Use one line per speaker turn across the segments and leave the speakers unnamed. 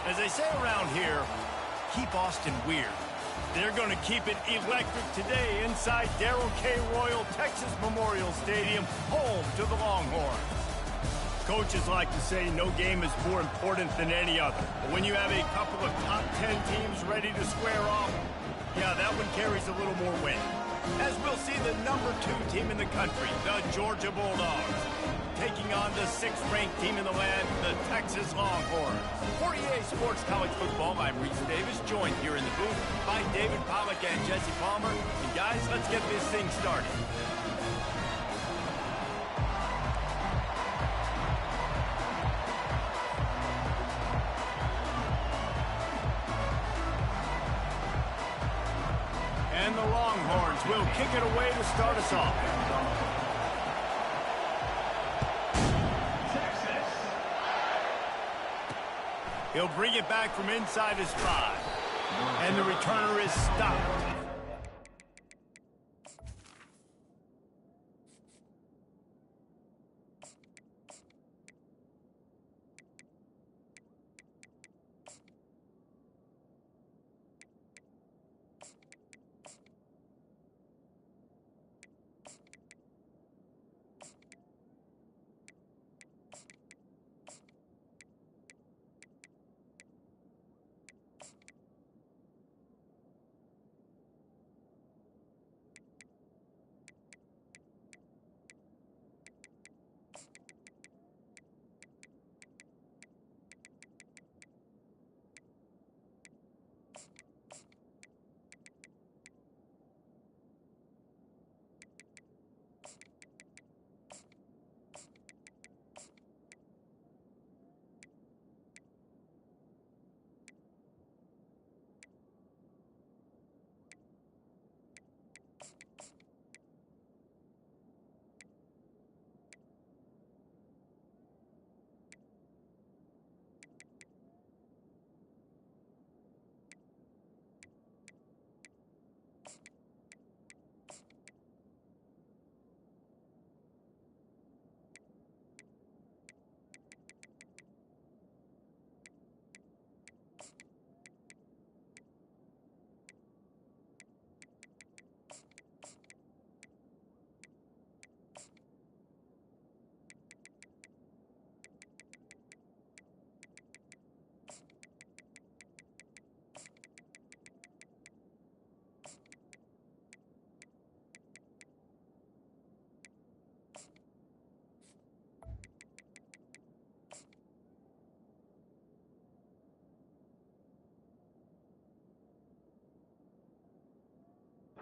As they say around here, keep Austin weird. They're going to keep it electric today inside Darrell K. Royal Texas Memorial Stadium, home to the Longhorns. Coaches like to say no game is more important than any other. But when you have a couple of top 10 teams ready to square off, yeah, that one carries a little more weight. As we'll see the number 2 team in the country, the Georgia Bulldogs, taking on the 6th-ranked team in the land, the Texas Longhorns. For EA Sports College Football, I'm Reese Davis, joined here in the booth by David Pollack and Jesse Palmer. And guys, let's get this thing started. And the Longhorns will kick it away to start us off. He'll bring it back from inside his 5. And the returner is stopped.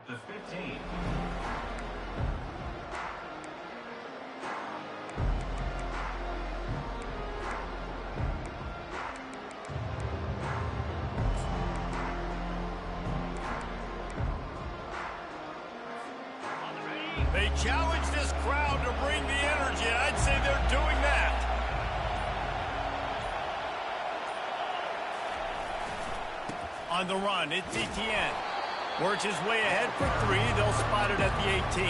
The 15.
They challenge this crowd to bring the energy, and I'd say they're doing that. On the run, it's Etienne. Works his way ahead for 3. They'll spot it at the 18.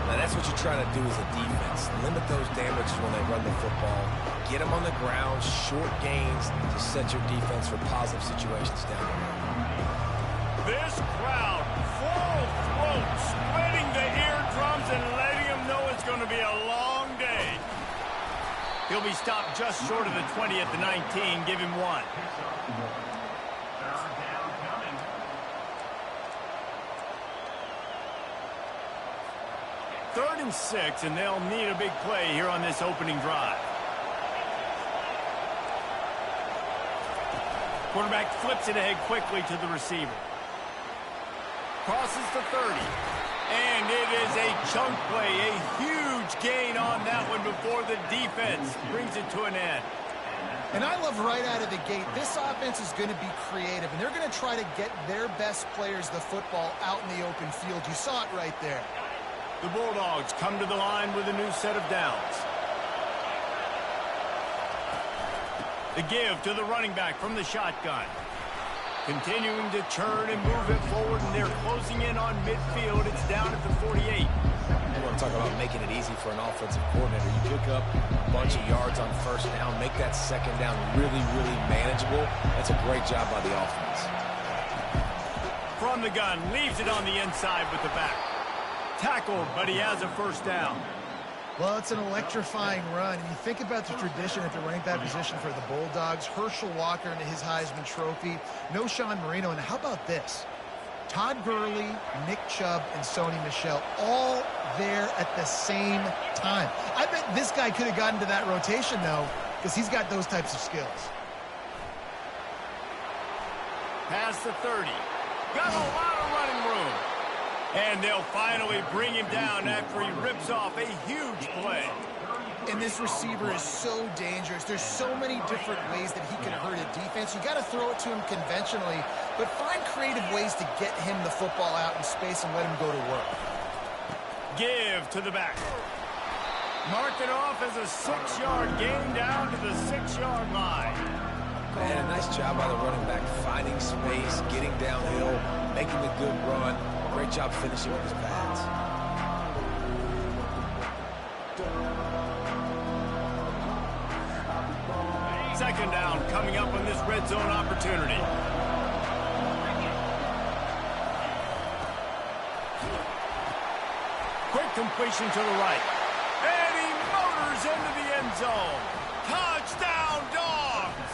Now, that's what you're trying to do as a defense. Limit those damages when they run the football. Get them on the ground, short gains to set your defense for positive situations down the road.
This crowd, full throat, spreading the eardrums and letting them know it's going to be a long day. He'll be stopped just short of the 20 at the 19. Give him 1. 3rd and 6, and they'll need a big play here on this opening drive. Quarterback flips it ahead quickly to the receiver. Crosses the 30. And it is a chunk play, a huge gain on that one before the defense brings it to an end.
And I love right out of the gate, this offense is going to be creative, and they're going to try to get their best players the football out in the open field. You saw it right there.
The Bulldogs come to the line with a new set of downs. The give to the running back from the shotgun. Continuing to churn and move it forward, and they're closing in on midfield. It's down at the 48.
want to talk about making it easy for an offensive coordinator. You pick up a bunch of yards on first down, make that second down really, really manageable. That's a great job by the offense.
From the gun, leaves it on the inside with the back. Tackled, but he has a first down.
Well, it's an electrifying run. And you think about the tradition at the running back position for the Bulldogs. Herschel Walker into his Heisman Trophy. No Sean Marino. And how about this? Todd Gurley, Nick Chubb, and Sony Michel all there at the same time. I bet this guy could have gotten to that rotation, though, because he's got those types of skills.
Past the 30. Got a lot of running room. And they'll finally bring him down after he rips off a huge play.
And this receiver is so dangerous. There's so many different ways that he can hurt a defense. You got to throw it to him conventionally, but find creative ways to get him the football out in space and let him go to work.
Give to the back. Mark it off as a 6-yard gain down to the 6-yard line.
Man, a nice job by the running back, finding space, getting downhill, making a good run. Great job finishing with his pads.
Second down coming up on this red zone opportunity. Quick completion to the right. And he motors into the end zone. Touchdown, Dogs!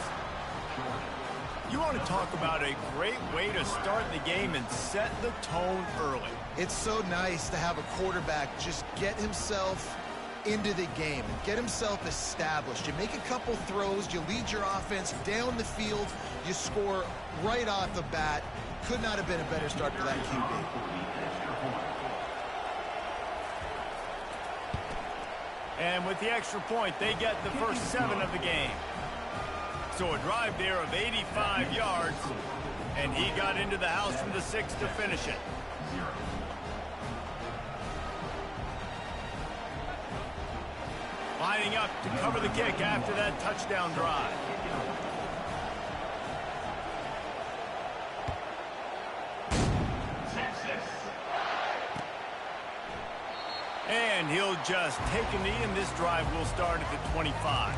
You want to talk about a great way to start the game and set the tone early.
It's so nice to have a quarterback just get himself into the game and get himself established. You make a couple throws, you lead your offense down the field, you score right off the bat. Could not have been a better start for that QB.
And with the extra point, they get the first 7 of the game. So a drive there of 85 yards, and he got into the house from the 6 to finish it. Lining up to cover the kick after that touchdown drive. And he'll just take a knee, and this drive will start at the 25.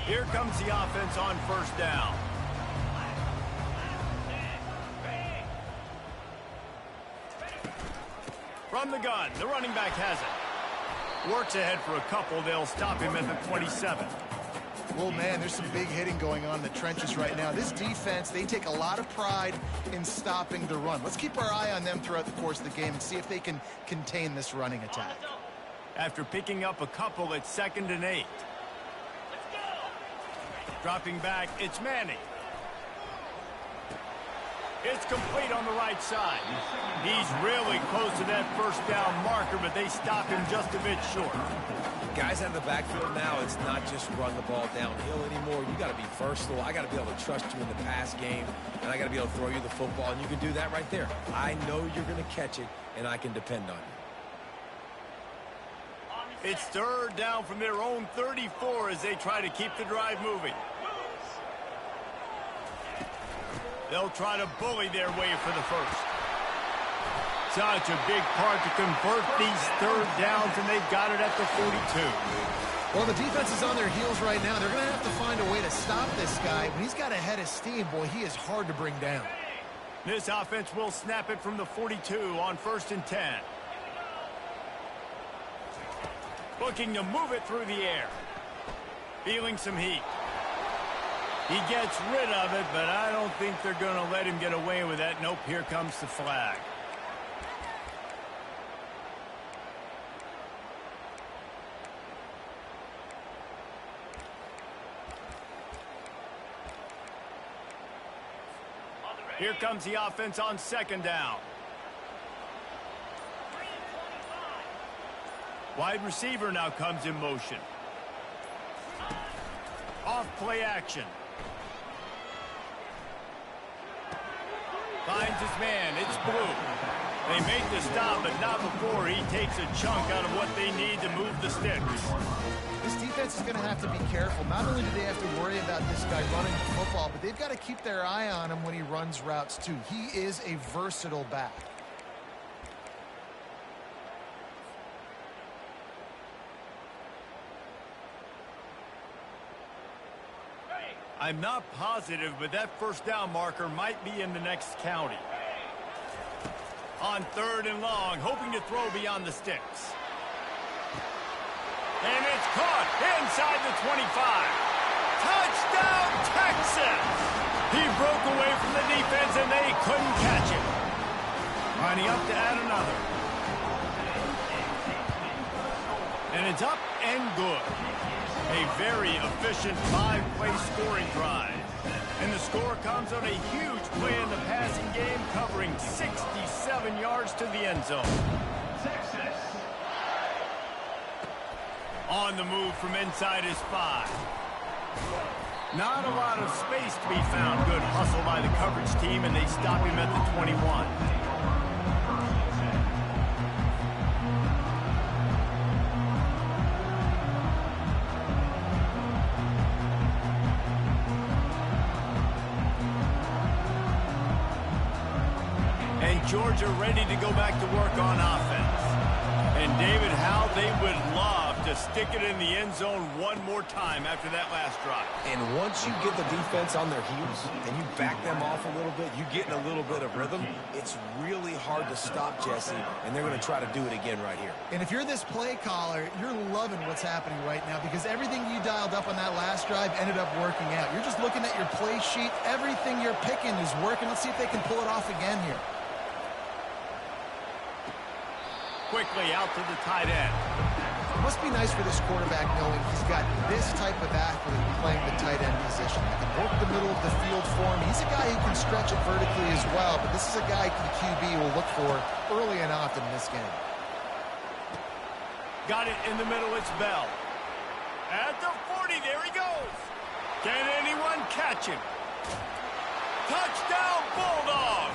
Here comes the offense on first down. From the gun, the running back has it. Works ahead for a couple. They'll stop him at the 27.
Well, man, there's some big hitting going on in the trenches right now. This defense, they take a lot of pride in stopping the run. Let's keep our eye on them throughout the course of the game and see if they can contain this running attack.
After picking up a couple at 2nd and 8. Dropping back, it's Manning. It's complete on the right side. He's really close to that first down marker, but they stop him just a bit short.
Guys out of the backfield now, it's not just run the ball downhill anymore. You got to be versatile. I got to be able to trust you in the pass game, and I got to be able to throw you the football, and you can do that right there. I know you're going to catch it, and I can depend on you.
It's 3rd down from their own 34 as they try to keep the drive moving. They'll try to bully their way for the first. Such a big part to convert these 3rd downs, and they've got it at the 42.
Well, the defense is on their heels right now. They're going to have to find a way to stop this guy. When he's got a head of steam, boy, he is hard to bring down.
This offense will snap it from the 42 on 1st and 10. Looking to move it through the air. Feeling some heat. He gets rid of it, but I don't think they're going to let him get away with that. Nope, here comes the flag. Here comes the offense on 2nd down. Wide receiver now comes in motion. Off play action. Finds his man. It's Blue. They make the stop, but not before he takes a chunk out of what they need to move the sticks.
This defense is going to have to be careful. Not only do they have to worry about this guy running the football, but they've got to keep their eye on him when he runs routes too. He is a versatile back.
I'm not positive, but that first down marker might be in the next county. On 3rd and long, hoping to throw beyond the sticks. And it's caught inside the 25. Touchdown, Texas! He broke away from the defense, and they couldn't catch him. Lining up to add another. And it's up and good. A very efficient 5-play scoring drive. And the score comes on a huge play in the passing game, covering 67 yards to the end zone.
Texas.
On the move from inside his 5. Not a lot of space to be found. Good hustle by the coverage team, and they stop him at the 21. Georgia ready to go back to work on offense. And David, how they would love to stick it in the end zone one more time after that last drive.
And once you get the defense on their heels and you back them off a little bit, you get in a little bit of rhythm, it's really hard to stop, Jesse, and they're going to try to do it again right here.
And if you're this play caller, you're loving what's happening right now because everything you dialed up on that last drive ended up working out. You're just looking at your play sheet. Everything you're picking is working. Let's see if they can pull it off again here.
Quickly out to the tight end.
It must be nice for this quarterback knowing he's got this type of athlete playing the tight end position. He can work the middle of the field for him. He's a guy who can stretch it vertically as well, but this is a guy the QB will look for early and often in this game.
Got it in the middle, it's Bell. At the 40, there he goes. Can anyone catch him? Touchdown, Bulldogs!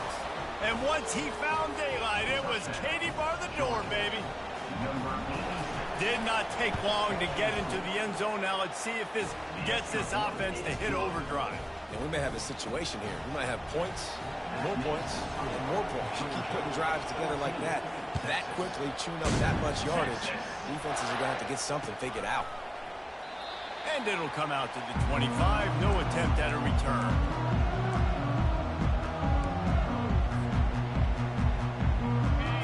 And once he found daylight, it was Katie bar the door, baby. Did not take long to get into the end zone. Now let's see if this gets this offense to hit overdrive.
And we may have a situation here. We might have points, and more points. You keep putting drives together like that quickly, chewing up that much yardage, defenses are going to have to get something figured out.
And it'll come out to the 25. No attempt at a return.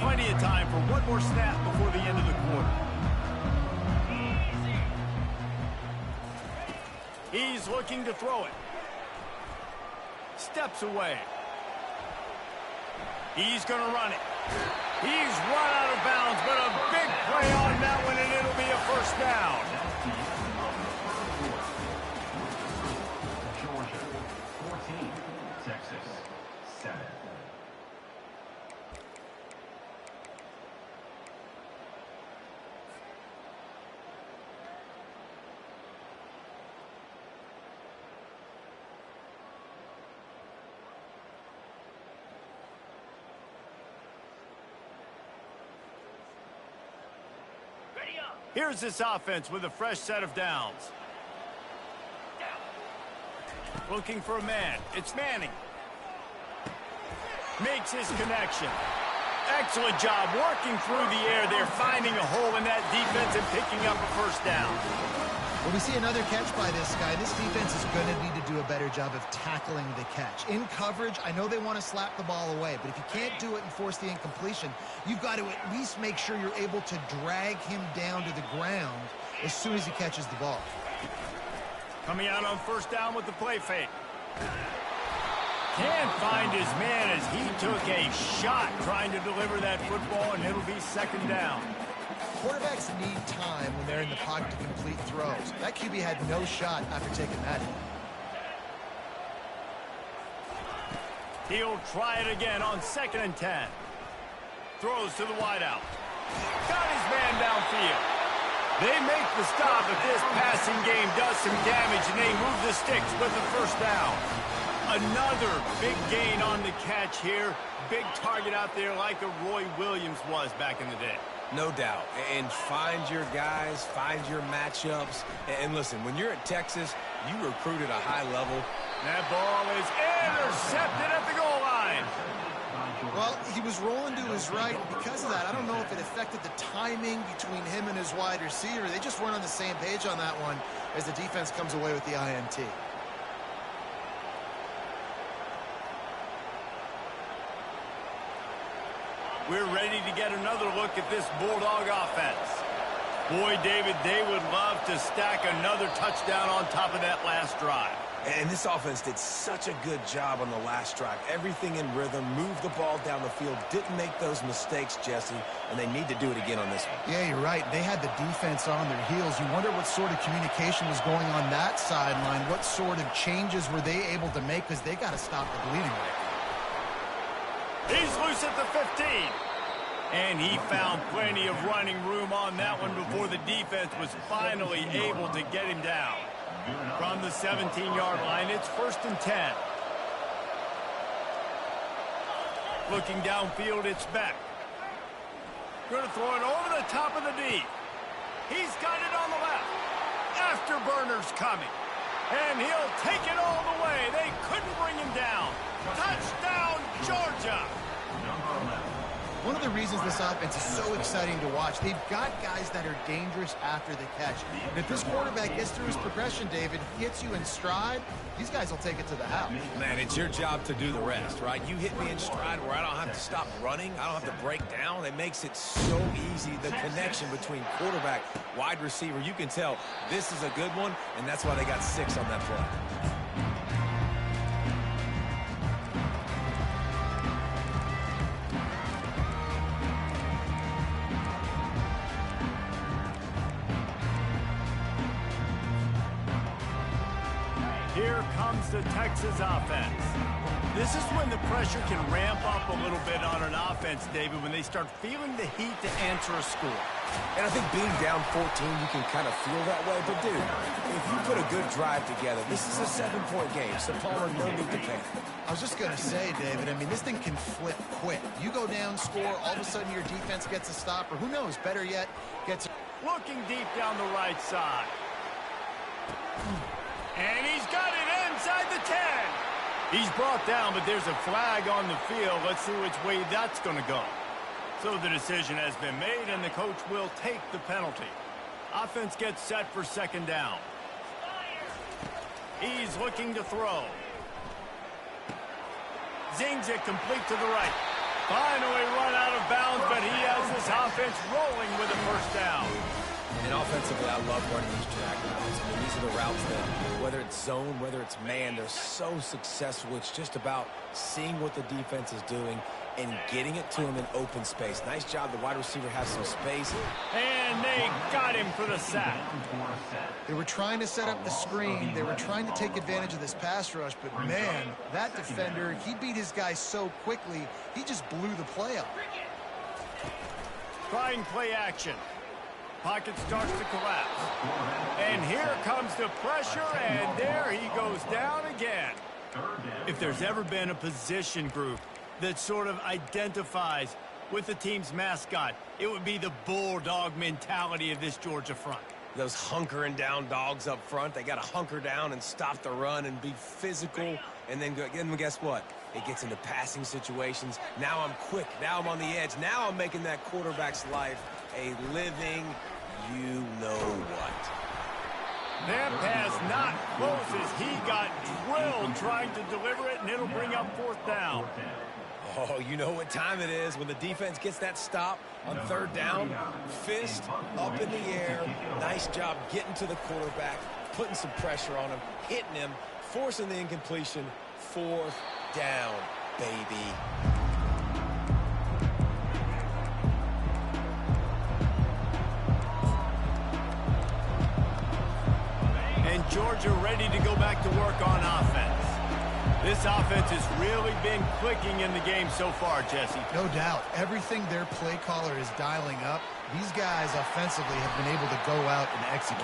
Plenty of time for one more snap before the end of the quarter. He's looking to throw it. Steps away. He's going to run it. He's run out of bounds, but a big play on that one, and it'll be a first down.
Georgia, 14. Texas, 7.
Here's this offense with a fresh set of downs. Looking for a man. It's Manning. Makes his connection. Excellent job working through the air there, finding a hole in that defense and picking up a first down.
Well, we see another catch by this guy. This defense is going to need to do a better job of tackling the catch. In coverage, I know they want to slap the ball away, but if you can't do it and force the incompletion, you've got to at least make sure you're able to drag him down to the ground as soon as he catches the ball.
Coming out on first down with the play fake. Can't find his man as he took a shot trying to deliver that football, and it'll be second down.
Quarterbacks need time when they're in the pocket to complete throws. That QB had no shot after taking that hit.
He'll try it again on 2nd and 10. Throws to the wideout. Got his man downfield. They make the stop, but this passing game does some damage, and they move the sticks with the first down. Another big gain on the catch here. Big target out there like a Roy Williams was back in the day.
No doubt. And find your guys, find your matchups. And listen, when you're at Texas, you recruit at a high level.
That ball is intercepted at the goal line.
Well, he was rolling to his right. Because of that, I don't know if it affected the timing between him and his wide receiver. They just weren't on the same page on that one as the defense comes away with the INT.
We're ready to get another look at this Bulldog offense. Boy, David, they would love to stack another touchdown on top of that last drive.
And this offense did such a good job on the last drive. Everything in rhythm, moved the ball down the field, didn't make those mistakes, Jesse, and they need to do it again on this one.
Yeah, you're right. They had the defense on their heels. You wonder what sort of communication was going on that sideline. What sort of changes were they able to make, because they got to stop the bleeding right now.
He's loose at the 15. And he found plenty of running room on that one before the defense was finally able to get him down. From the 17-yard line, it's 1st and 10. Looking downfield, it's Beck. Going to throw it over the top of the D. He's got it on the left. Afterburner's coming. And he'll take it all the way. They couldn't bring him down. Touchdown, Georgia!
One of the reasons this offense is so exciting to watch, they've got guys that are dangerous after the catch. And if this quarterback gets through his progression, David, gets you in stride, these guys will take it to the house.
Man, it's your job to do the rest, right? You hit me in stride where I don't have to stop running. I don't have to break down. It makes it so easy, the connection between quarterback, wide receiver. You can tell this is a good one, and that's why they got 6 on that play.
Here comes the Texas offense. This is when the pressure can ramp up a little bit on an offense, David, when they start feeling the heat to answer a score.
And I think being down 14, you can kind of feel that way. But, dude, if you put a good drive together, this is a 7-point game. So, Palmer, no need to panic.
I was just going to say, David, I mean, this thing can flip quick. You go down, score, all of a sudden your defense gets a stop, or who knows, better yet, gets...
Looking deep down the right side. And he's got it inside the 10. He's brought down, but there's a flag on the field. Let's see which way that's going to go. So the decision has been made, and the coach will take the penalty. Offense gets set for 2nd down. He's looking to throw. Zings it complete to the right. Finally run out of bounds, but he has this offense rolling with a 1st down.
And offensively, I love running these drag routes. I mean, these are the routes that, whether it's zone, whether it's man, they're so successful. It's just about seeing what the defense is doing and getting it to him in open space. Nice job. The wide receiver has some space.
And they got him for the sack.
They were trying to set up the screen. They were trying to take advantage of this pass rush, but, man, that defender, he beat his guy so quickly, he just blew the play up.
Trying play action. Pocket starts to collapse. And here comes the pressure, and there he goes down again. If there's ever been a position group that sort of identifies with the team's mascot, it would be the Bulldog mentality of this Georgia front.
Those hunkering down dogs up front, they got to hunker down and stop the run and be physical. And then guess what? It gets into passing situations. Now I'm quick. Now I'm on the edge. Now I'm making that quarterback's life a living you-know-what.
That pass not close as he got drilled trying to deliver it, and it'll bring up 4th down.
Oh, you know what time it is when the defense gets that stop on 3rd down. Fist up in the air. Nice job getting to the quarterback, putting some pressure on him, hitting him, forcing the incompletion. 4th down, baby.
And Georgia ready to go back to work on offense. This offense has really been clicking in the game so far, Jesse.
No doubt. Everything their play caller is dialing up, These guys offensively have been able to go out and execute.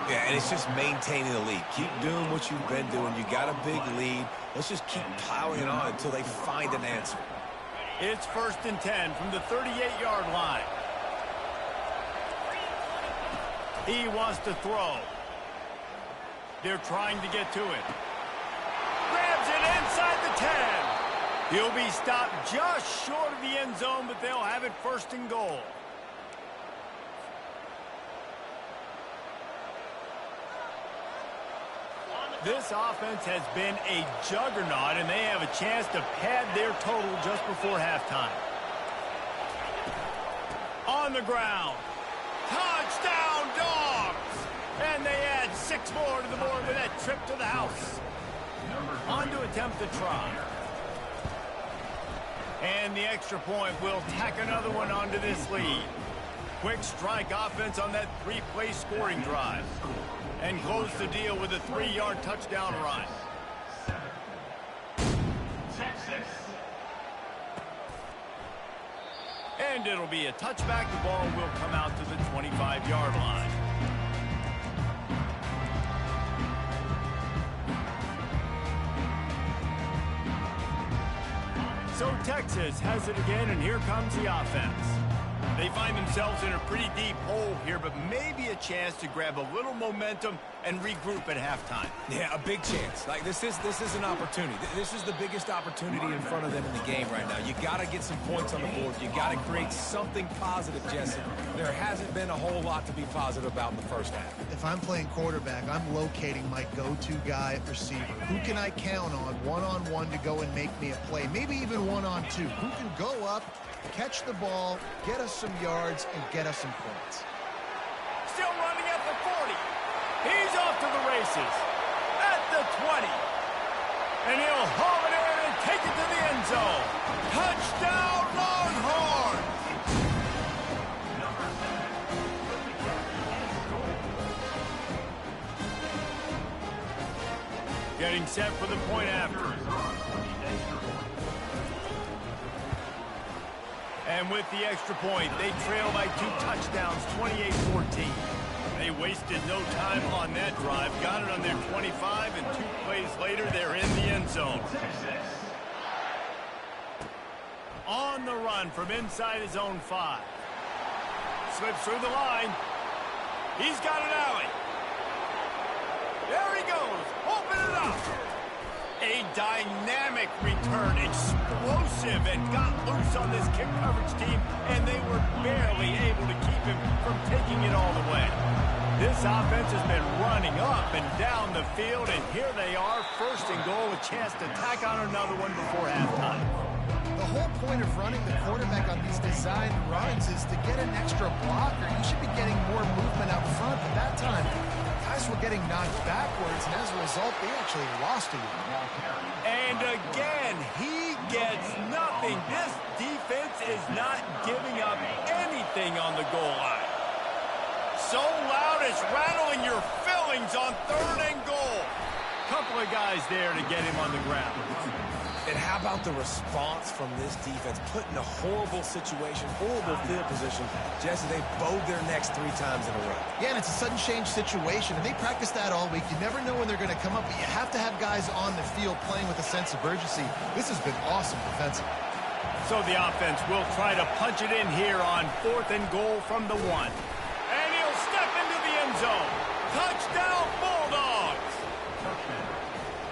Yeah, and it's just maintaining the lead. Keep doing what you've been doing. You got a big lead. Let's just keep piling it on until they find an answer.
It's 1st and 10 from the 38-yard line. He wants to throw. They're trying to get to it. Grabs it inside the 10. He'll be stopped just short of the end zone, but they'll have it 1st and goal. This offense has been a juggernaut, and they have a chance to pad their total just before halftime. On the ground. Touchdown, Dogs! And they add 6 more to the board with that trip to the house. On to attempt the try. And the extra point will tack another one onto this lead. Quick strike offense on that 3-play scoring drive. And close the deal with a 3-yard touchdown run.
Texas.
And it'll be a touchback. The ball will come out to the 25-yard line. So Texas has it again, and here comes the offense. They find themselves in a pretty deep hole here, but maybe a chance to grab a little momentum and regroup at halftime.
Yeah, a big chance. Like this is an opportunity. This is the biggest opportunity in front of them in the game right now. You got to get some points on the board. You got to create something positive, Jesse. There hasn't been a whole lot to be positive about in the first half.
If I'm playing quarterback, I'm locating my go-to guy at receiver. Who can I count on one-on-one to go and make me a play? Maybe even one-on-two. Who can go up, catch the ball, get us some yards, and get us some points.
Still running at the 40. He's off to the races. At the 20. And he'll haul it in and take it to the end zone. Touchdown, Longhorns! Getting set for the point after. And with the extra point, they trail by 2 touchdowns, 28-14. They wasted no time on that drive. Got it on their 25, and 2 plays later, they're in the end zone. On the run from inside his own 5. Slips through the line. He's got an alley. There he goes. Open it up. A dynamic return, explosive, and got loose on this kick coverage team, and they were barely able to keep him from taking it all the way. This offense has been running up and down the field, and here they are, 1st and goal, a chance to tack on another one before halftime.
The whole point of running the quarterback on these design runs is to get an extra blocker. You should be getting more movement out front, but that time, guys were getting knocked backwards, and as a result, they actually lost a yard.
And again, he gets nothing. This defense is not giving up anything on the goal line. So loud it's rattling your fillings on 3rd and goal. Couple of guys there to get him on the ground.
And how about the response from this defense? Put in a horrible situation, horrible field position. Jesse, they bowed their necks 3 times in a row.
Yeah, and it's a sudden change situation, and they practice that all week. You never know when they're going to come up, but you have to have guys on the field playing with a sense of urgency. This has been awesome defensively.
So the offense will try to punch it in here on 4th and goal from the 1. And he'll step into the end zone. Touchdown, Bulldogs!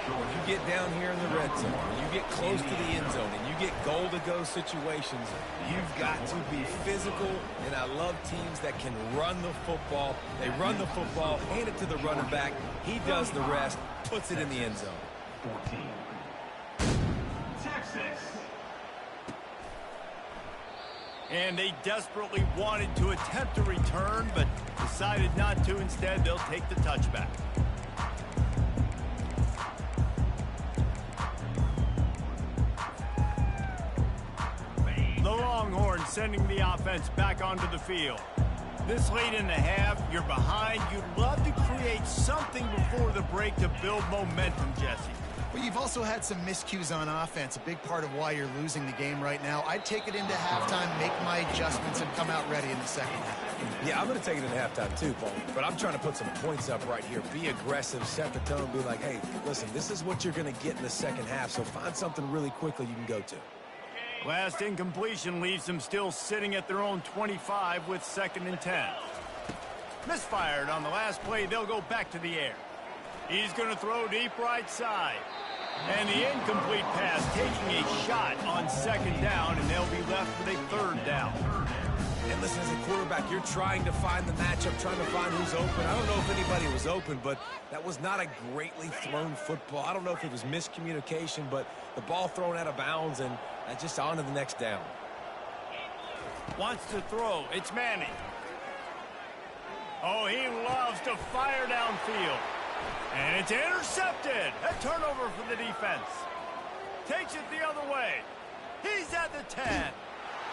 You get down here in the red zone, you get close to the end zone, and you get goal-to-go situations, you've got to be physical, and I love teams that can run the football. They run the football, hand it to the running back, he does the rest, puts it in the end zone.
14. Texas.
And they desperately wanted to attempt a return, but decided not to. Instead, they'll take the touchback. The Longhorns sending the offense back onto the field. This late in the half, you're behind. You'd love to create something before the break to build momentum, Jesse.
But you've also had some miscues on offense, a big part of why you're losing the game right now. I'd take it into halftime, make my adjustments, and come out ready in the second half.
Yeah, I'm going to take it into halftime too, Paul. But I'm trying to put some points up right here. Be aggressive, set the tone, be like, hey, listen, this is what you're going to get in the second half, so find something really quickly you can go to.
Last incompletion leaves them still sitting at their own 25 with 2nd and 10. Misfired on the last play. They'll go back to the air. He's going to throw deep right side. And the incomplete pass taking a shot on 2nd down, and they'll be left with a 3rd down.
And listen, as a quarterback, you're trying to find the matchup, trying to find who's open. I don't know if anybody was open, but that was not a greatly thrown football. I don't know if it was miscommunication, but the ball thrown out of bounds and just on to the next down.
Wants to throw. It's Manning. Oh, he loves to fire downfield. And it's intercepted. A turnover for the defense. Takes it the other way. He's at the 10.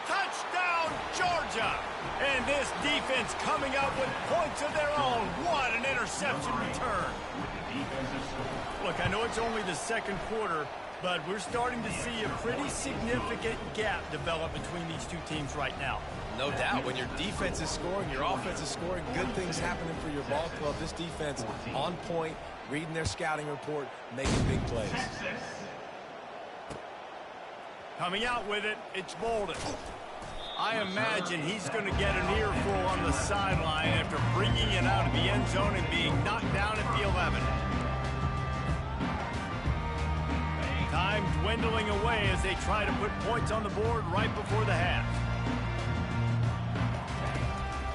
Touchdown, Georgia. And this defense coming up with points of their own. What an interception return. Look, I know it's only the 2nd quarter, but we're starting to see a pretty significant gap develop between these two teams right now.
No doubt. When your defense is scoring, your offense is scoring, good things happening for your ball club. This defense on point, reading their scouting report, making big plays.
Coming out with it, it's Bolden. I imagine he's going to get an earful on the sideline after bringing it out of the end zone and being knocked down at the 11. Time dwindling away as they try to put points on the board right before the half.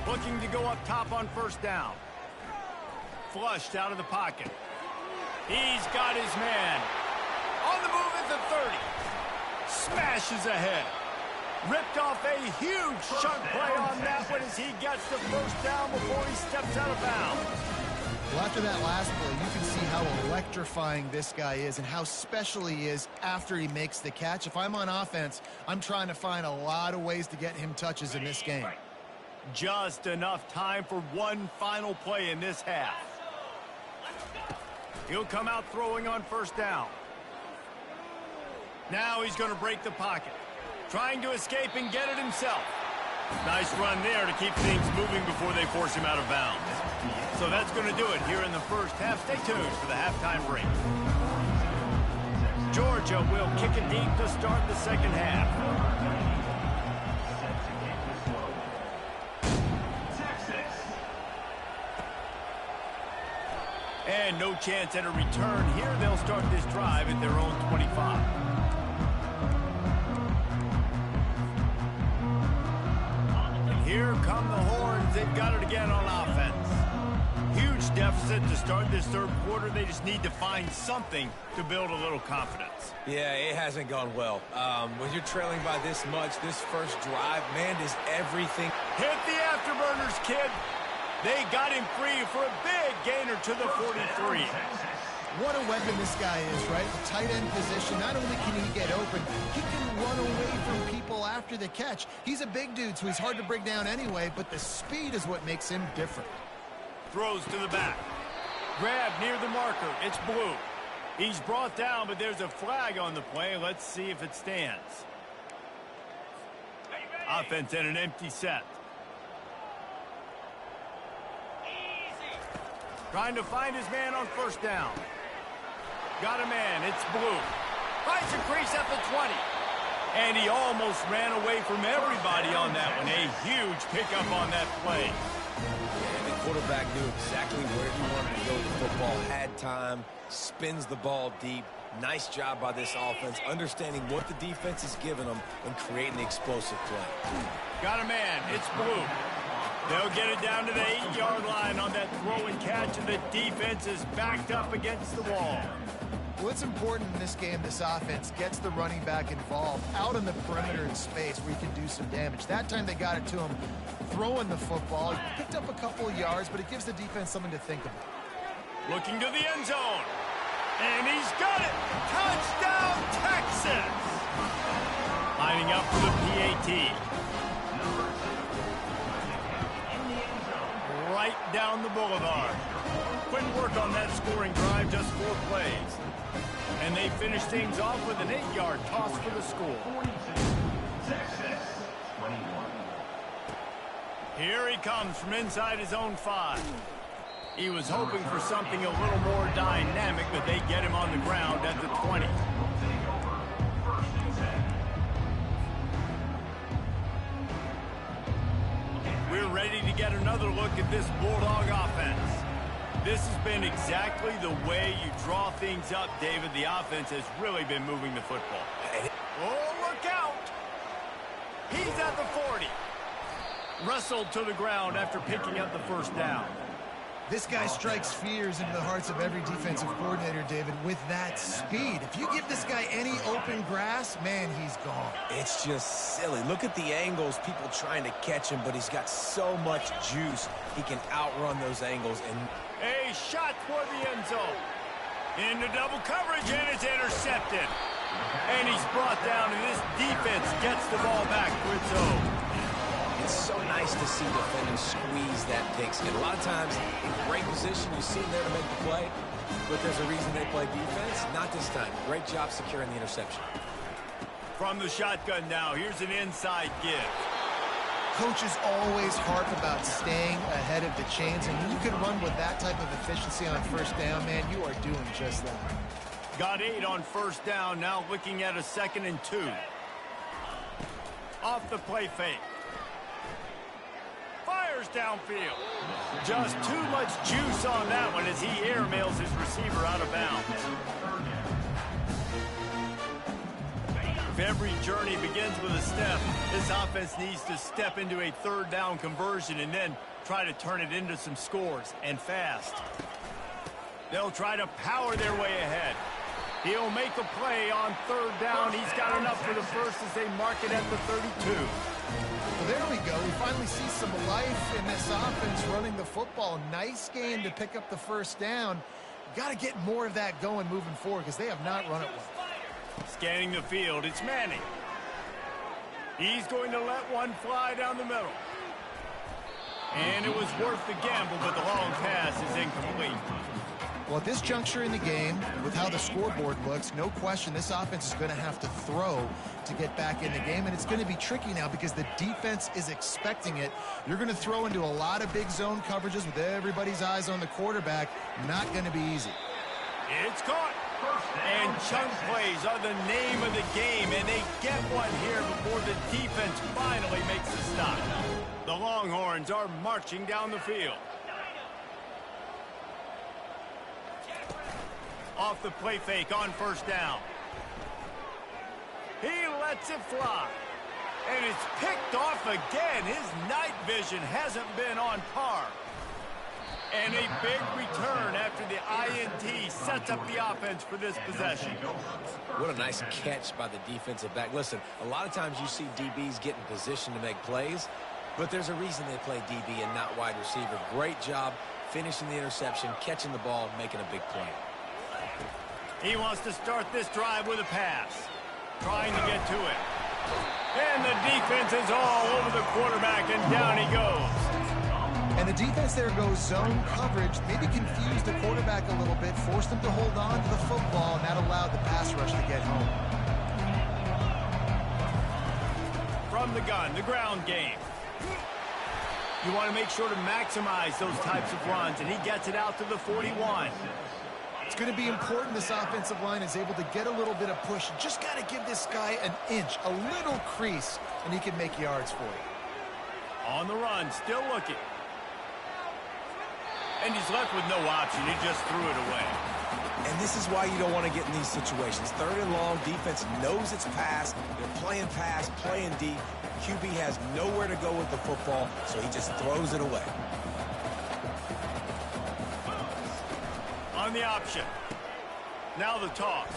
Looking to go up top on 1st down. Flushed out of the pocket. He's got his man. On the move at the 30. Smashes ahead. Ripped off a huge chunk play on that one as he gets the 1st down before he steps out of bounds.
Well, after that last play, you can see how electrifying this guy is and how special he is after he makes the catch. If I'm on offense, I'm trying to find a lot of ways to get him touches in this game.
Just enough time for one final play in this half. He'll come out throwing on 1st down. Now he's going to break the pocket. Trying to escape and get it himself. Nice run there to keep things moving before they force him out of bounds. So that's going to do it here in the 1st half. Stay tuned for the halftime break. Georgia will kick it deep to start the 2nd half. And no chance at a return here. They'll start this drive at their own 25. Here come the Horns. They've got it again on offense. Huge deficit to start this 3rd quarter. They just need to find something to build a little confidence.
Yeah, it hasn't gone well. When you're trailing by this much, this 1st drive, man, does everything.
Hit the afterburners, kid. They got him free for a big gainer to the 43.
What a weapon this guy is, right? The tight end position, not only can he get open, he can run away from people after the catch. He's a big dude, so he's hard to bring down anyway, but the speed is what makes him different.
Throws to the back. Grab near the marker. It's Blue. He's brought down, but there's a flag on the play. Let's see if it stands. Offense in an empty set. Trying to find his man on 1st down. Got a man. It's Blue. Finds a crease at the 20. And he almost ran away from everybody on that one. A huge pickup on that play.
And the quarterback knew exactly where he wanted to go with the football. Had time. Spins the ball deep. Nice job by this offense, understanding what the defense is giving them and creating the explosive play.
Got a man. It's Blue. They'll get it down to the 8-yard line on that throw and catch, and the defense is backed up against the wall.
Well, it's important in this game, this offense gets the running back involved out in the perimeter in space where he can do some damage. That time they got it to him throwing the football. He picked up a couple of yards, but it gives the defense something to think about.
Looking to the end zone. And he's got it. Touchdown, Texas. Lining up for the PAT. Right down the boulevard. Quick work on that scoring drive, just 4 plays. And they finish things off with an 8-yard toss for the score.
42. Texas 21.
Here he comes from inside his own 5. He was hoping for something a little more dynamic, but they get him on the ground at the 20. We're ready to get another look at this Bulldog offense. This has been exactly the way you draw things up, David. The offense has really been moving the football. Oh, look out! He's at the 40. Wrestled to the ground after picking up the first down.
This guy strikes fears into the hearts of every defensive coordinator, David, with that speed. If you give this guy any open grass, man, he's gone.
It's just silly. Look at the angles, people trying to catch him, but he's got so much juice. He can outrun those angles. And
a shot for the end zone. Into double coverage, and it's intercepted. And he's brought down, and this defense gets the ball back for its own.
it's so nice to see defenders squeeze that pigskin. A lot of times, in great position, you see them there to make the play, but there's a reason they play defense. Not this time. Great job securing the interception.
From the shotgun now, here's an inside give.
Coaches always harp about staying ahead of the chains, and when you can run with that type of efficiency on first down, man, you are doing just that.
Got 8 on first down, now looking at a 2nd and 2. Off the play fake. Fires downfield. Just too much juice on that one as he airmails his receiver out of bounds. If every journey begins with a step, this offense needs to step into a 3rd down conversion and then try to turn it into some scores, and fast. They'll try to power their way ahead. He'll make a play on 3rd down. He's got enough for the first as they mark it at the 32.
Well, there we go. We finally see some life in this offense running the football. Nice game to pick up the first down. Got to get more of that going moving forward because they have not run it well.
Scanning the field, it's Manning. He's going to let one fly down the middle. And it was worth the gamble, but the long pass is incomplete.
Well, at this juncture in the game, with how the scoreboard looks, no question this offense is going to have to throw to get back in the game, and it's going to be tricky now because the defense is expecting it. You're going to throw into a lot of big zone coverages with everybody's eyes on the quarterback. Not going to be easy.
It's caught. And chunk plays are the name of the game, and they get one here before the defense finally makes a stop. The Longhorns are marching down the field. Off the play fake on first down. He lets it fly. And it's picked off again. His night vision hasn't been on par. And a big return after the INT sets up the offense for this possession.
What a nice catch by the defensive back. Listen, a lot of times you see DBs get in position to make plays, but there's a reason they play DB and not wide receiver. Great job finishing the interception, catching the ball, making a big play.
He wants to start this drive with a pass. Trying to get to it. And the defense is all over the quarterback, and down he goes.
And the defense there goes zone coverage, maybe confused the quarterback a little bit, forced him to hold on to the football, and that allowed the pass rush to get home.
From the gun, the ground game. You want to make sure to maximize those types of runs, and he gets it out to the 41.
It's going to be important this offensive line is able to get a little bit of push. Just got to give this guy an inch, a little crease, and he can make yards for you.
On the run, still looking. And he's left with no option. He just threw it away.
And this is why you don't want to get in these situations. 3rd and long, defense knows it's pass. They're playing pass, playing deep. QB has nowhere to go with the football, so he just throws it away.
On the option. Now the toss.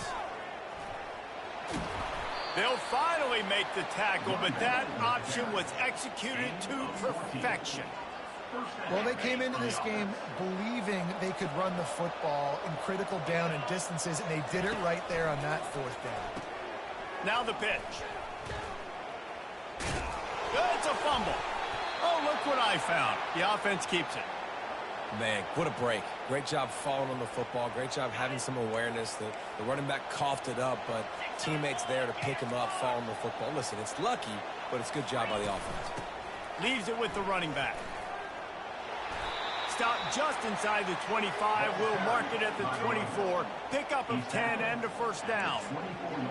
They'll finally make the tackle, but that option was executed to perfection.
Well, they came into this game believing they could run the football in critical down and distances, and they did it right there on that 4th down.
Now the pitch. It's a fumble. Oh, look what I found. The offense keeps it.
Man, what a break. Great job falling on the football. Great job having some awareness. The running back coughed it up, but teammates there to pick him up, fall on the football. Listen, it's lucky, but it's good job by the offense.
Leaves it with the running back. Stop just inside the 25. We'll mark it at the 24. Pickup of 10 and a first down.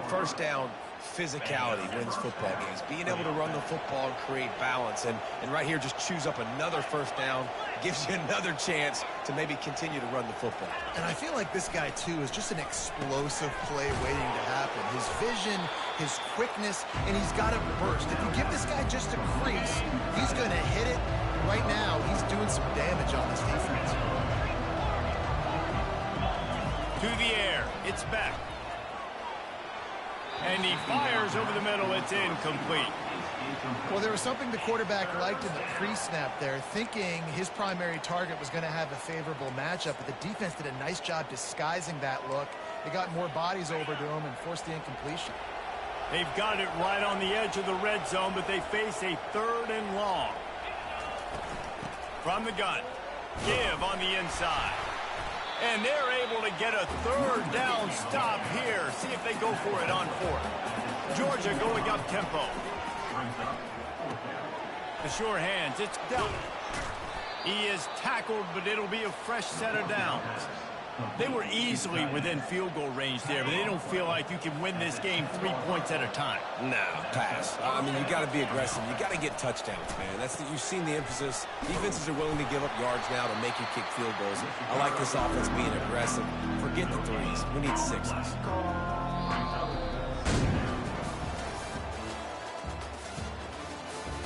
First down, physicality wins football games. Being able to run the football and create balance. And right here, just choose up another first down. Gives you another chance to maybe continue to run the football.
And I feel like this guy, too, is just an explosive play waiting to happen. His vision, his quickness, and he's got a burst. If you give this guy just a crease, he's going to hit it. Right now, he's doing some damage on this defense.
To the air. It's back. And he fires over the middle. It's incomplete.
Well, there was something the quarterback liked in the pre-snap there, thinking his primary target was going to have a favorable matchup, but the defense did a nice job disguising that look. They got more bodies over to him and forced the incompletion.
They've got it right on the edge of the red zone, but they face a 3rd and long. From the gun. Give on the inside. And they're able to get a 3rd down stop here. See if they go for it on 4th. Georgia going up tempo. The sure hands. It's down. He is tackled, but it'll be a fresh set of downs. They were easily within field goal range there, but they don't feel like you can win this game 3 points at a time.
No, pass. I mean, you got to be aggressive. You got to get touchdowns, man. You've seen the emphasis. Defenses are willing to give up yards now to make you kick field goals. I like this offense being aggressive. Forget the 3s. We need 6s.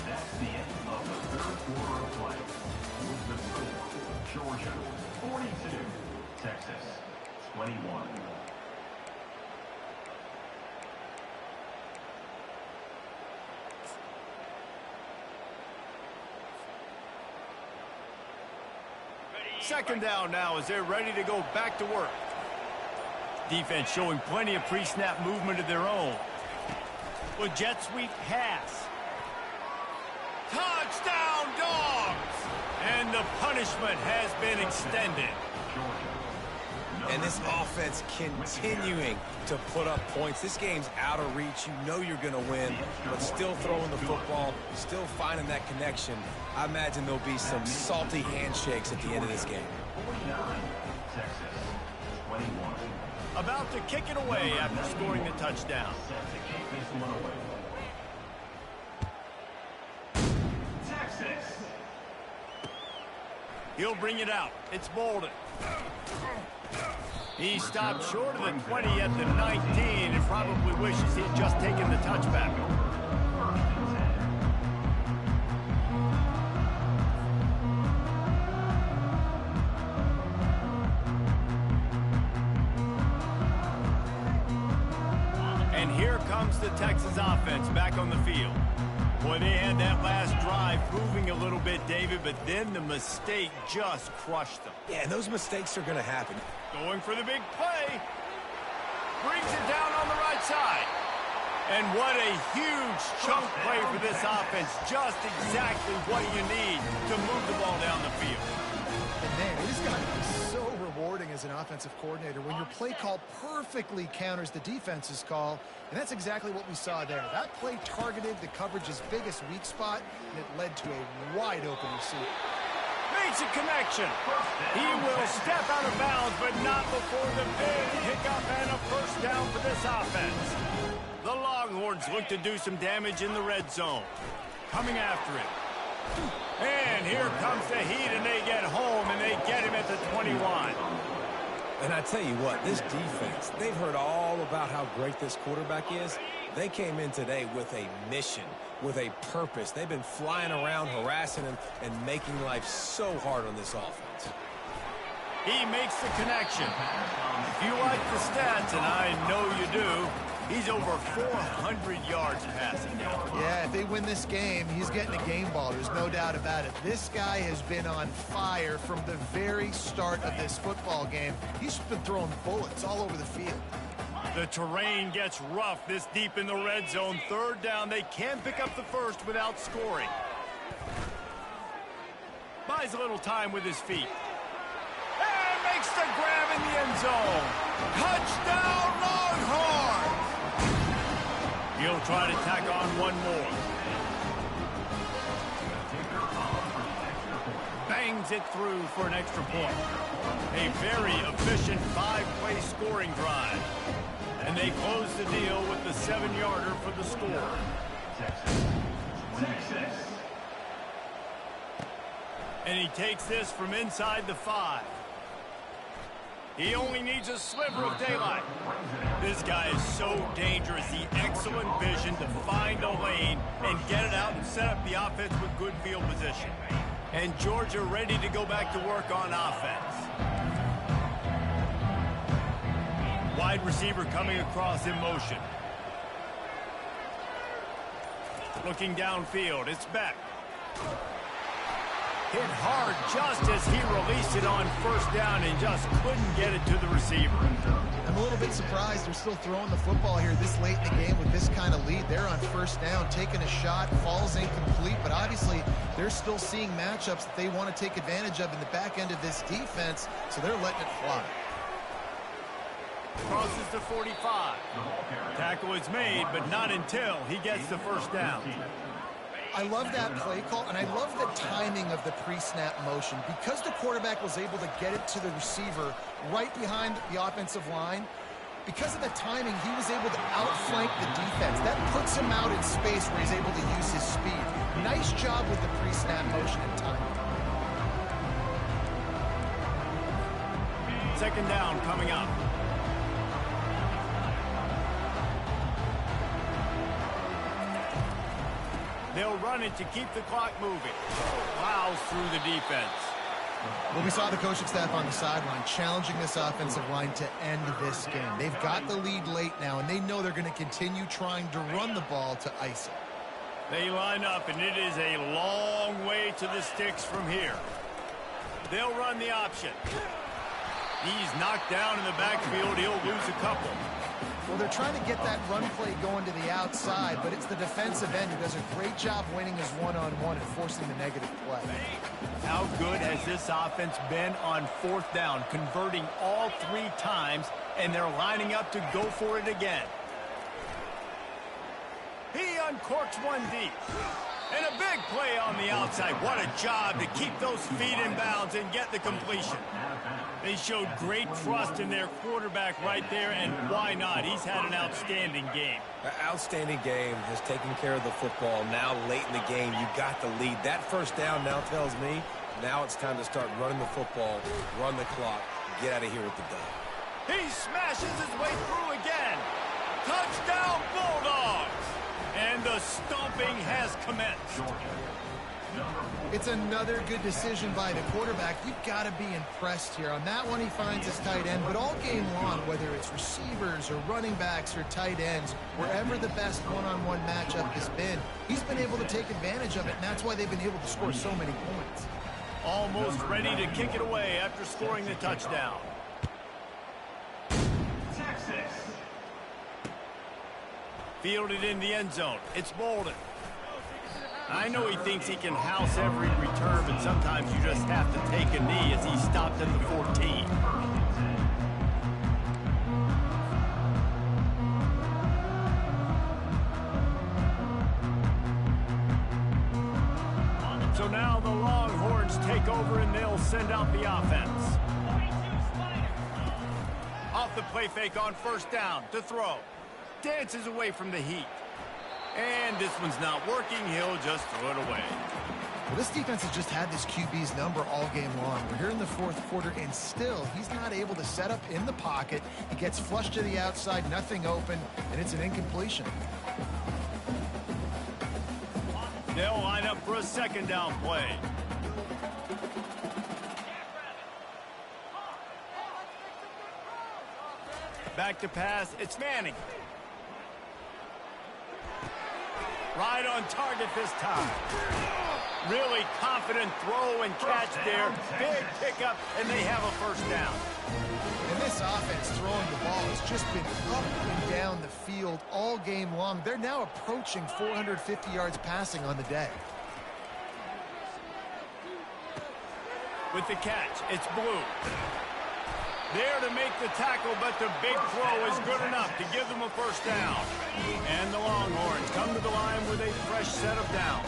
That's the end of the 3rd quarter of play. With the score, Georgia 42, Texas 21.
Second down now as they're ready to go back to work. Defense showing plenty of pre-snap movement of their own. With jet sweep pass. Touchdown, Dogs! And the punishment has been extended.
And this offense continuing to put up points. This game's out of reach. You know you're going to win, but still throwing the football, still finding that connection. I imagine there'll be some salty handshakes at the end of this game.
49, Texas 21.
About to kick it away after scoring the touchdown.
Set to kick this one away. Texas.
He'll bring it out. It's Bolden. He stopped short of the 20 at the 19 and probably wishes he'd just taken the touchback. And here comes the Texas offense back on the field. Boy, they had that last drive moving a little bit, David, but then the mistake just crushed them.
Yeah, and those mistakes are going to happen.
Going for the big play. Brings it down on the right side. And what a huge chunk play for this offense. Just exactly what you need to move the ball down the field.
And man, it has got to be so rewarding as an offensive coordinator when your play call perfectly counters the defense's call. And that's exactly what we saw there. That play targeted the coverage's biggest weak spot, and it led to a wide-open receiver.
Makes a connection. He will step out of bounds, but not before the big pickup and a first down for this offense. The Longhorns look to do some damage in the red zone. Coming after it. And here comes the heat, and they get home, and they get him at the 21.
And I tell you what, this defense, they've heard all about how great this quarterback is. They came in today with a mission, with a purpose. They've been flying around, harassing him, and making life so hard on this offense.
He makes the connection. If you like the stats, and I know you do, he's over 400 yards passing now.
Yeah, if they win this game, he's getting a game ball. There's no doubt about it. This guy has been on fire from the very start of this football game. He's been throwing bullets all over the field.
The terrain gets rough this deep in the red zone. Third down, they can pick up the first without scoring. Buys a little time with his feet. zone. Touchdown, Longhorns! He'll try to tack on one more. Bangs it through for an extra point. A very efficient 5-play scoring drive. And they close the deal with the 7-yarder for the score.
Texas.
And he takes this from inside the 5. He only needs a sliver of daylight. This guy is so dangerous. The excellent vision to find a lane and get it out and set up the offense with good field position. And Georgia ready to go back to work on offense. Wide receiver coming across in motion. Looking downfield, it's Beck. Hit hard just as he released it on first down and just couldn't get it to the receiver.
I'm a little bit surprised they're still throwing the football here this late in the game with this kind of lead. They're on first down, taking a shot, falls incomplete, but obviously they're still seeing matchups that they want to take advantage of in the back end of this defense, so they're letting it fly.
Crosses to 45. Tackle is made, but not until he gets the first down.
I love that play call, and I love the timing of the pre-snap motion. Because the quarterback was able to get it to the receiver right behind the offensive line, because of the timing, he was able to outflank the defense. That puts him out in space where he's able to use his speed. Nice job with the pre-snap motion and timing.
Second down coming up. They'll run it to keep the clock moving. Plows through the defense.
Well, we saw the coaching staff on the sideline challenging this offensive line to end this game. They've got the lead late now, and they know they're going to continue trying to run the ball to ice it.
They line up, and it is a long way to the sticks from here. They'll run the option. He's knocked down in the backfield. He'll lose a couple.
Well, they're trying to get that run play going to the outside, but it's the defensive end who does a great job winning his one-on-one and forcing the negative play.
How good has this offense been on fourth down, converting all 3 times, and they're lining up to go for it again. He uncorks one deep. And a big play on the outside. What a job to keep those feet in bounds and get the completion. They showed great trust in their quarterback right there, and why not? He's had an outstanding game.
An outstanding game, has taken care of the football. Now late in the game, you got the lead. That first down now tells me now it's time to start running the football, run the clock, get out of here with the dub.
He smashes his way through again. Touchdown, Bulldogs! And the stomping has commenced.
It's another good decision by the quarterback. You've got to be impressed here. On that one, he finds his tight end, but all game long, whether it's receivers or running backs or tight ends, wherever the best one-on-one matchup has been, he's been able to take advantage of it, and that's why they've been able to score so many points.
Almost ready to kick it away after scoring the touchdown.
Texas.
Fielded in the end zone. It's Bolden. I know he thinks he can house every return, but sometimes you just have to take a knee as he stopped at the 14. So now the Longhorns take over and they'll send out the offense. Off the play fake on first down to throw. Dances away from the heat. And this one's not working. He'll just throw it away.
Well, this defense has just had this QB's number all game long. We're here in the fourth quarter, and still, he's not able to set up in the pocket. He gets flushed to the outside, nothing open, and it's an incompletion.
They'll line up for a second down play. Back to pass. It's Manning. Right on target this time. Really confident throw and catch there. Big pickup, and they have a first down.
And this offense throwing the ball has just been up and down the field all game long. They're now approaching 450 yards passing on the day.
With the catch, it's Blue. There to make the tackle, but the big throw is good enough to give them a first down. And the Longhorns come to the line with a fresh set of downs.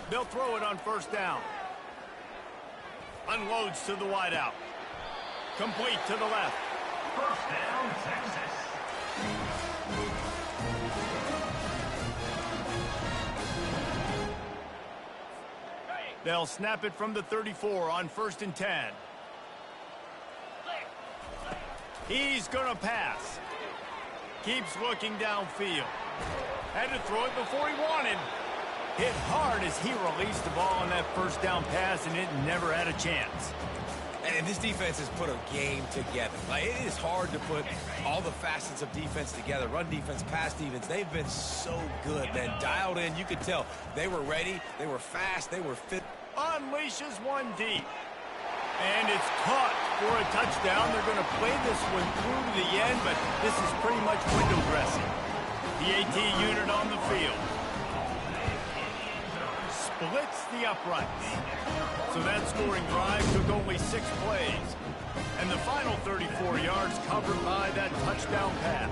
They'll throw it on first down. Unloads to the wideout. Complete to the left.
First down, Texas.
They'll snap it from the 34 on 1st and 10. He's going to pass. Keeps looking downfield. Had to throw it before he wanted. Hit hard as he released the ball on that first down pass, and it never had a chance.
And this defense has put a game together. Like, it is hard to put all the facets of defense together. Run defense, pass defense. They've been so good, man. Dialed in. You could tell they were ready. They were fast. They were fit.
Unleashes one deep. And it's caught for a touchdown. They're going to play this one through to the end, but this is pretty much window dressing. The AT unit on the field. Splits the uprights. So that scoring drive took only 6 plays. And the final 34 yards covered by that touchdown pass.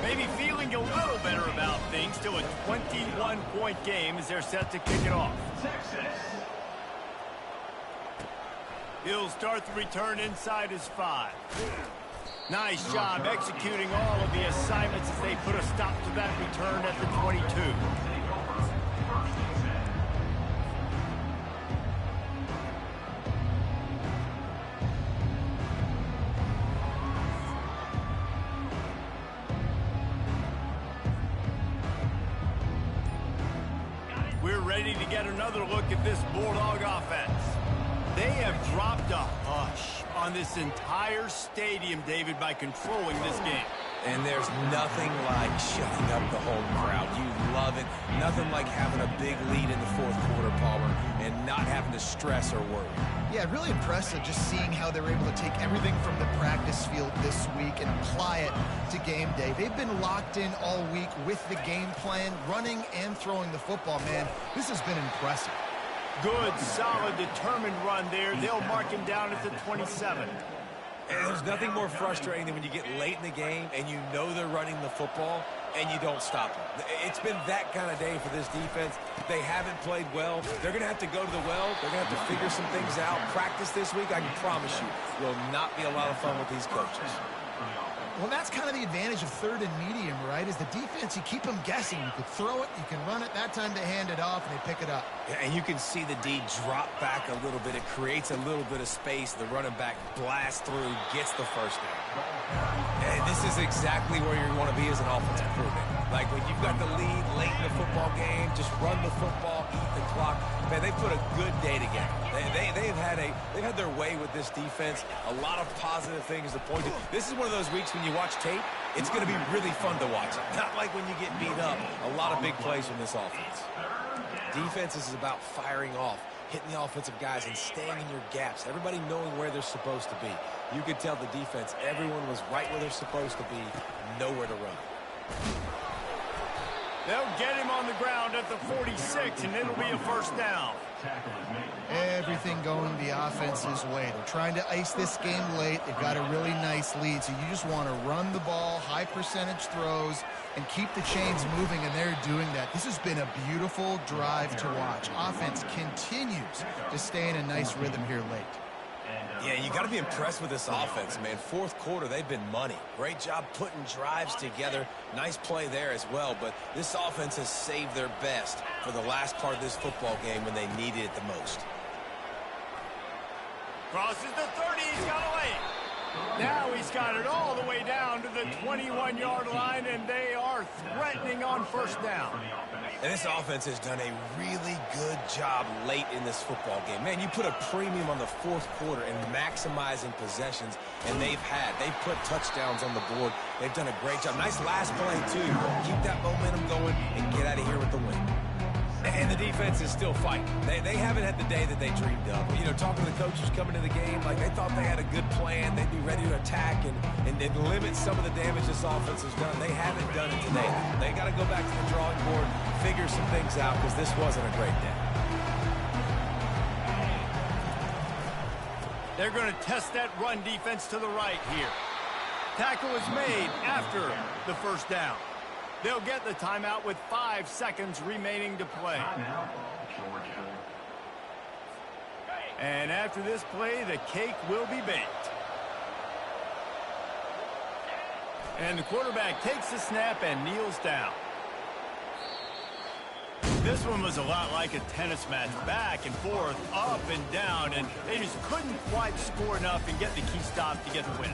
Maybe feeling a little better about things. Still a 21-point game as they're set to kick it off.
Texas.
He'll start the return inside his 5. Nice job executing all of the assignments as they put a stop to that return at the 22. We're ready to get another look at this Bulldog offense. They have dropped a hush on this entire stadium, David, by controlling this game.
And there's nothing like shutting up the home crowd. You love it. Nothing like having a big lead in the 4th quarter, Palmer, and not having to stress or worry.
Yeah, really impressive just seeing how they're able to take everything from the practice field this week and apply it to game day. They've been locked in all week with the game plan, running and throwing the football, man. This has been impressive.
Good, solid, determined run there. They'll mark him down at the 27.
And there's nothing more frustrating than when you get late in the game and you know they're running the football and you don't stop them. It's been that kind of day for this defense. They haven't played well. They're going to have to go to the well. They're going to have to figure some things out. Practice this week, I can promise you, will not be a lot of fun with these coaches.
Well, that's kind of the advantage of 3rd and medium, right? Is the defense, you keep them guessing. You can throw it, you can run it. That time they hand it off and they pick it up.
Yeah, and you can see the D drop back a little bit. It creates a little bit of space. The running back blasts through, gets the first down. And this is exactly where you want to be as an offensive coordinator. Like when you've got the lead late in the football game, just run the football, the clock. Man, they put a good day together. They've had their way with this defense. A lot of positive things to point to. This is one of those weeks when you watch tape, it's going to be really fun to watch. Not like when you get beat up. A lot of big plays from this offense. Defense is about firing off, hitting the offensive guys and staying in your gaps. Everybody knowing where they're supposed to be. You could tell the defense, everyone was right where they're supposed to be, nowhere to run.
They'll get him on the ground at the 46, and it'll be a first down.
Everything going the offense's way. They're trying to ice this game late. They've got a really nice lead, so you just want to run the ball, high percentage throws, and keep the chains moving, and they're doing that. This has been a beautiful drive to watch. Offense continues to stay in a nice rhythm here late.
Yeah, you got to be impressed with this offense, man. 4th quarter, they've been money. Great job putting drives together. Nice play there as well, but this offense has saved their best for the last part of this football game when they needed it the most.
Crosses the 30, he's got a lane. Now he's got it all the way down to the 21-yard line, and they are threatening on first down.
And this offense has done a really good job late in this football game. Man, you put a premium on the 4th quarter and maximizing possessions, and they've put touchdowns on the board. They've done a great job. Nice last play, too. Keep that momentum going and get out of here with the win. And the defense is still fighting. They haven't had the day that they dreamed of. You know, talking to the coaches coming to the game, like they thought they had a good plan. They'd be ready to attack and limit some of the damage this offense has done. They haven't done it today. They got to go back to the drawing board, figure some things out, because this wasn't a great day.
They're going to test that run defense to the right here. Tackle is made after the first down. They'll get the timeout with 5 seconds remaining to play.
Timeout, Georgia.
And after this play, the cake will be baked. And the quarterback takes the snap and kneels down. This one was a lot like a tennis match, back and forth, up and down, and they just couldn't quite score enough and get the key stop to get the win.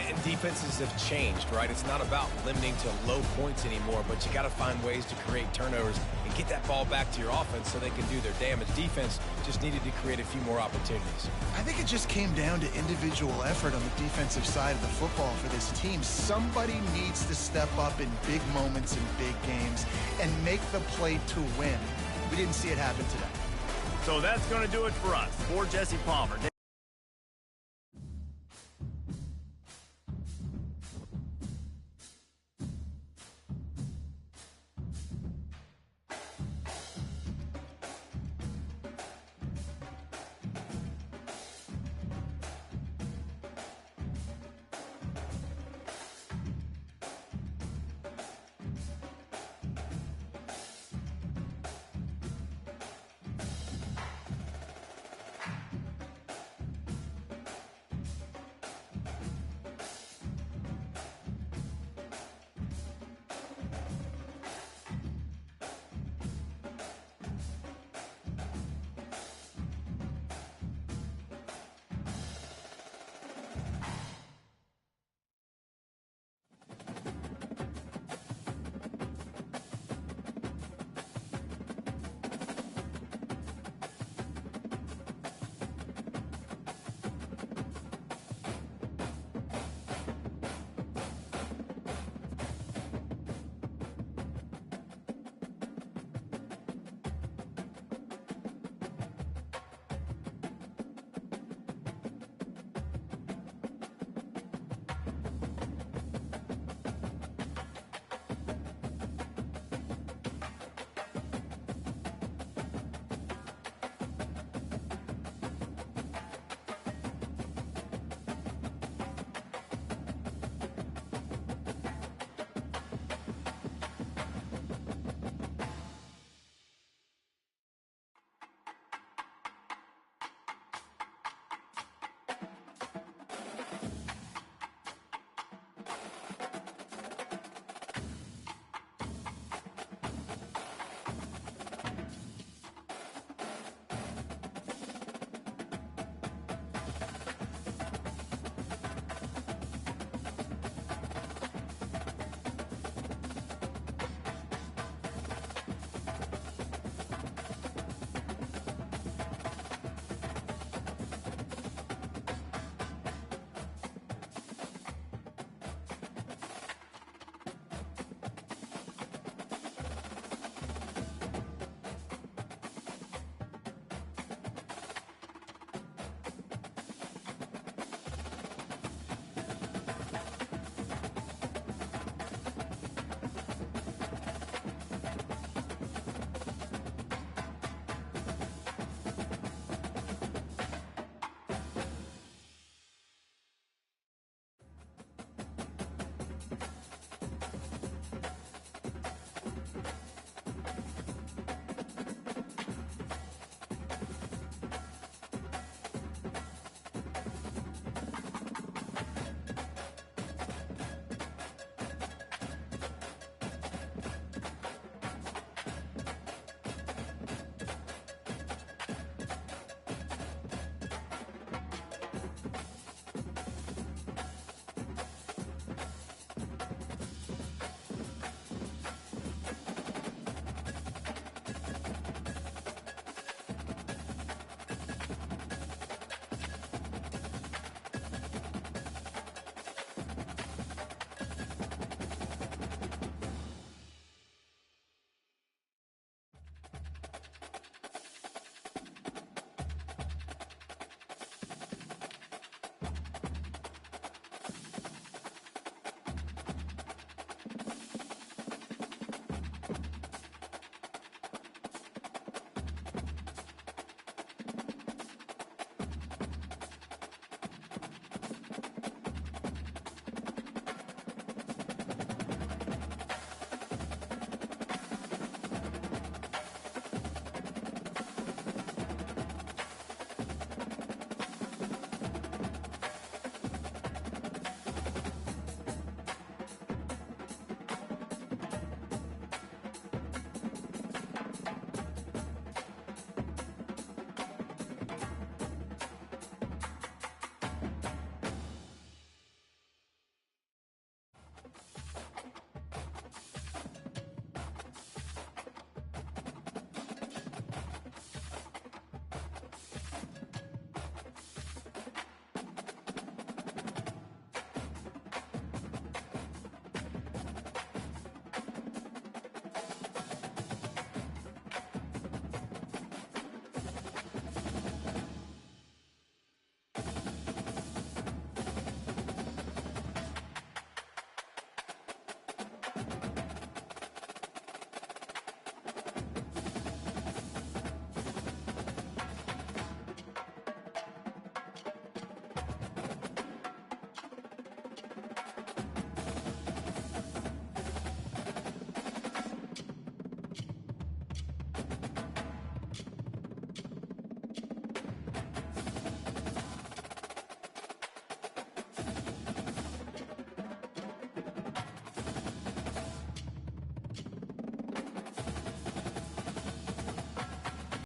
And defenses have changed, right? It's not about limiting to low points anymore, but you got to find ways to create turnovers and get that ball back to your offense so they can do their damage. Defense just needed to create a few more opportunities.
I think it just came down to individual effort on the defensive side of the football for this team. Somebody needs to step up in big moments in big games and make the play to win. We didn't see it happen today.
So that's going to do it for us. For Jesse Palmer.